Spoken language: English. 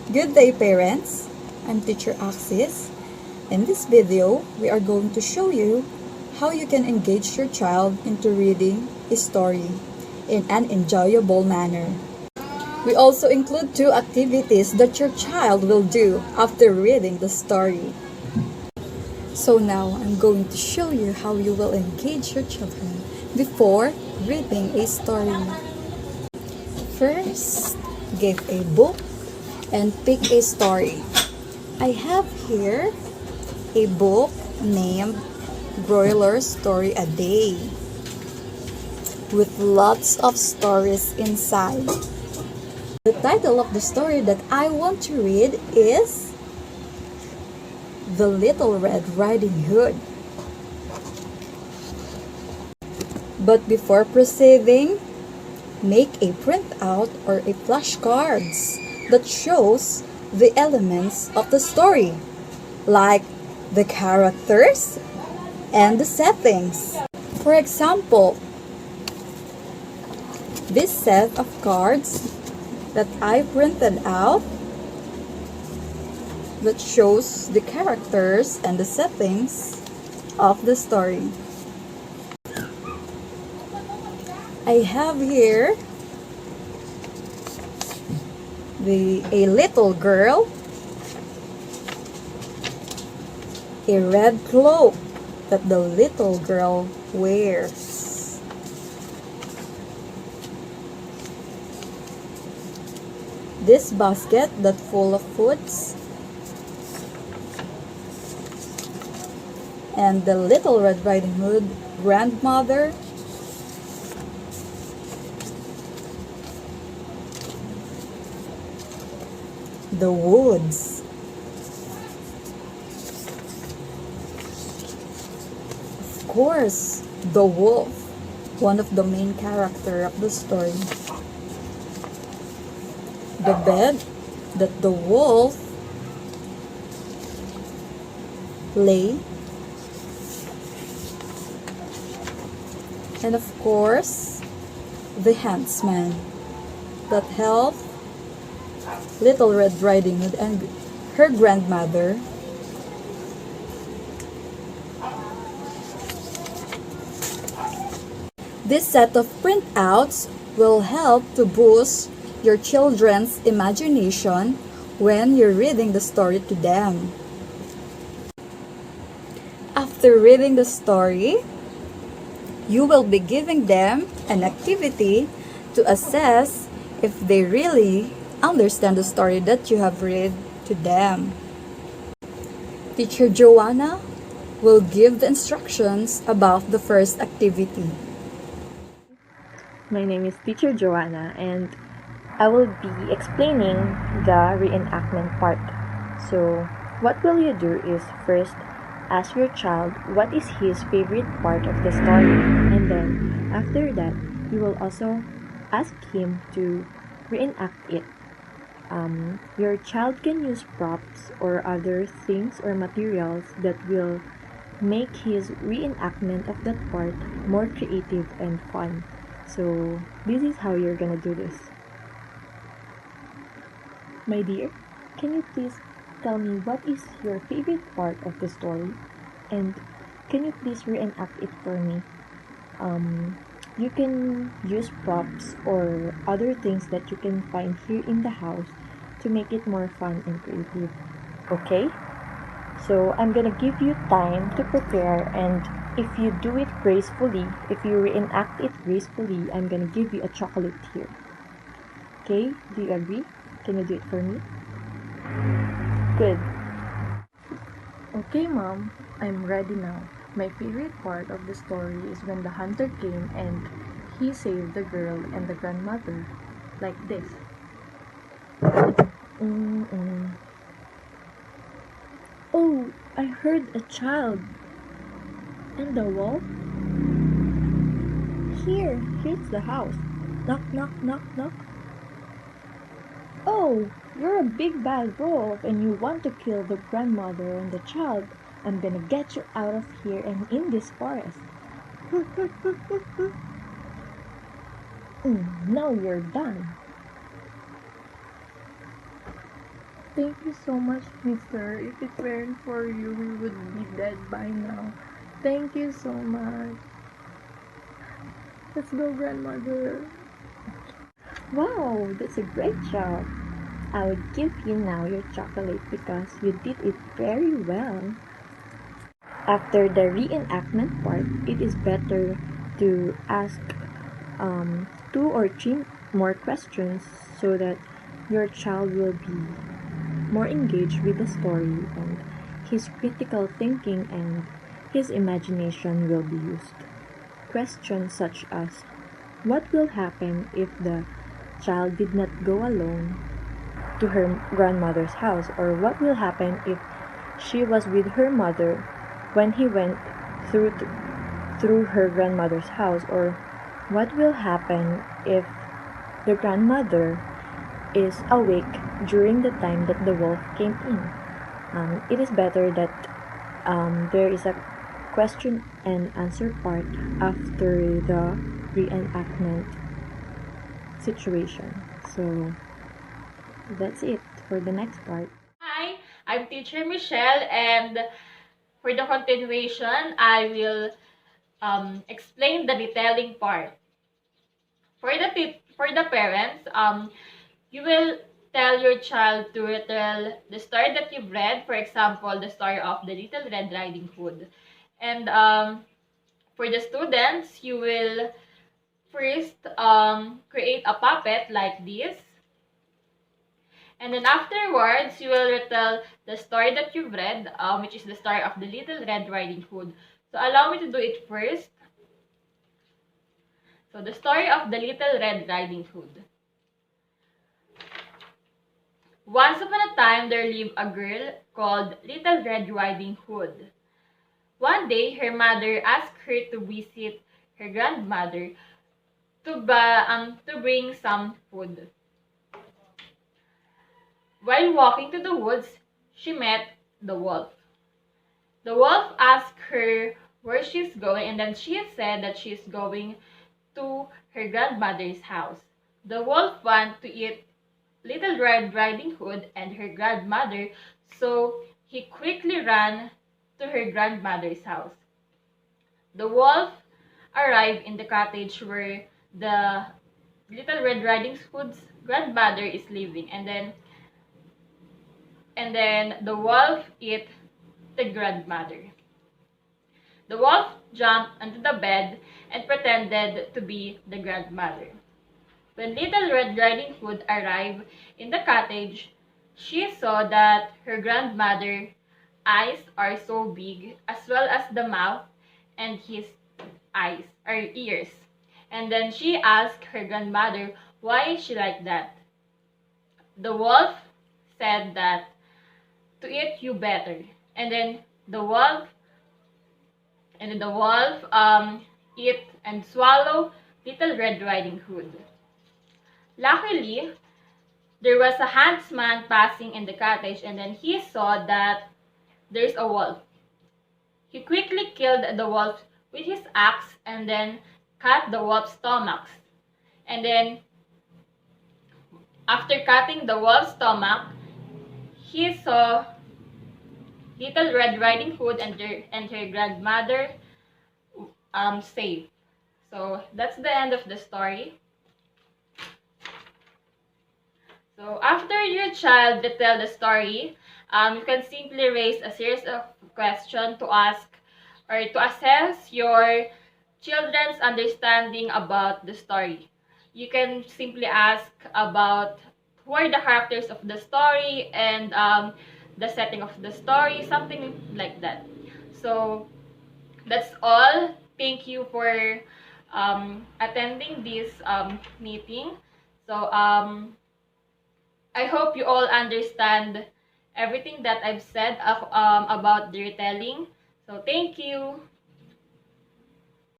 Good day, parents. I'm Teacher Axis. In this video, we are going to show you how you can engage your child into reading a story in an enjoyable manner. We also include 2 activities that your child will do after reading the story. So now, I'm going to show you how you will engage your children before reading a story. First, give a book and pick a story. I have here a book named Broiler's Story a Day with lots of stories inside. The title of the story that I want to read is The Little Red Riding Hood. But before proceeding, make a printout or a flashcards that shows the elements of the story, like the characters and the settings. For example, this set of cards that I printed out that shows the characters and the settings of the story. I have here a little girl, a red cloak that the little girl wears, this basket that's full of foods, and the Little Red Riding Hood grandmother, the woods, of course, the wolf, one of the main character of the story, the bed that the wolf lay, and of course, the huntsman that helped Little Red Riding Hood and her grandmother This set of printouts will help to boost your children's imagination when you're reading the story to them. After reading the story, you will be giving them an activity to assess if they really understand the story that you have read to them. Teacher Joanna will give the instructions about the first activity. My name is Teacher Joanna and I will be explaining the reenactment part. So, what will you do is first ask your child what is his favorite part of the story, and then after that, you will also ask him to reenact it. Your child can use props or other things or materials that will make his reenactment of that part more creative and fun. So, this is how you're gonna do this. My dear, can you please tell me what is your favorite part of the story? And can you please reenact it for me? You can use props or other things that you can find here in the house to make it more fun and creative. Okay? So I'm gonna give you time to prepare, and if you do it gracefully, if you reenact it gracefully, I'm gonna give you a chocolate here. Okay? Do you agree? Can you do it for me? Good. Okay, Mom. I'm ready now. My favorite part of the story is when the hunter came and he saved the girl and the grandmother. Like this. Oh, I heard a child. And the wall? Here's the house. Knock, knock, knock, knock. Oh, you're a big bad wolf and you want to kill the grandmother and the child. I'm gonna get you out of here and in this forest. Now you're done. Thank you so much, mister. If it weren't for you, we would be dead by now. Thank you so much. Let's go, grandmother. Wow, that's a great job. I will give you now your chocolate because you did it very well. After the reenactment part, it is better to ask 2 or 3 more questions so that your child will be more engaged with the story and his critical thinking and his imagination will be used. Questions such as what will happen if the child did not go alone to her grandmother's house, or what will happen if she was with her mother when he went through through her grandmother's house, or what will happen if the grandmother is awake during the time that the wolf came in. It is better that there is a question and answer part after the reenactment situation. So that's it for the next part. Hi, I'm Teacher Michelle, and for the continuation, I will explain the retelling part. For the parents, you will tell your child to retell the story that you've read. For example, the story of the Little Red Riding Hood, and for the students, you will first create a puppet like this. And then afterwards, you will retell the story that you've read, which is the story of the Little Red Riding Hood. So allow me to do it first. So the story of the Little Red Riding Hood. Once upon a time, there lived a girl called Little Red Riding Hood. One day, her mother asked her to visit her grandmother to bring some food. While walking to the woods, she met the wolf. The wolf asked her where she's going, and then she said that she's going to her grandmother's house. The wolf wanted to eat Little Red Riding Hood and her grandmother, so he quickly ran to her grandmother's house. The wolf arrived in the cottage where the Little Red Riding Hood's grandmother is living, and then the wolf ate the grandmother. The wolf jumped onto the bed and pretended to be the grandmother. When Little Red Riding Hood arrived in the cottage, she saw that her grandmother's eyes are so big, as well as the mouth and his eyes or ears. And then she asked her grandmother why she like that. The wolf said that to eat you better. And then the wolf eat and swallow Little Red Riding Hood. Luckily, there was a huntsman passing in the cottage, and then he saw that there's a wolf. He quickly killed the wolf with his axe and then cut the wolf's stomachs. And then, after cutting the wolf's stomach, he saw Little Red Riding Hood and her grandmother safe. So that's the end of the story. So after your child retell the story, you can simply raise a series of questions to ask or to assess your children's understanding about the story. You can simply ask about who are the characters of the story and the setting of the story, something like that. So that's all. Thank you for attending this meeting. So I hope you all understand everything that I've said about the retelling. So thank you.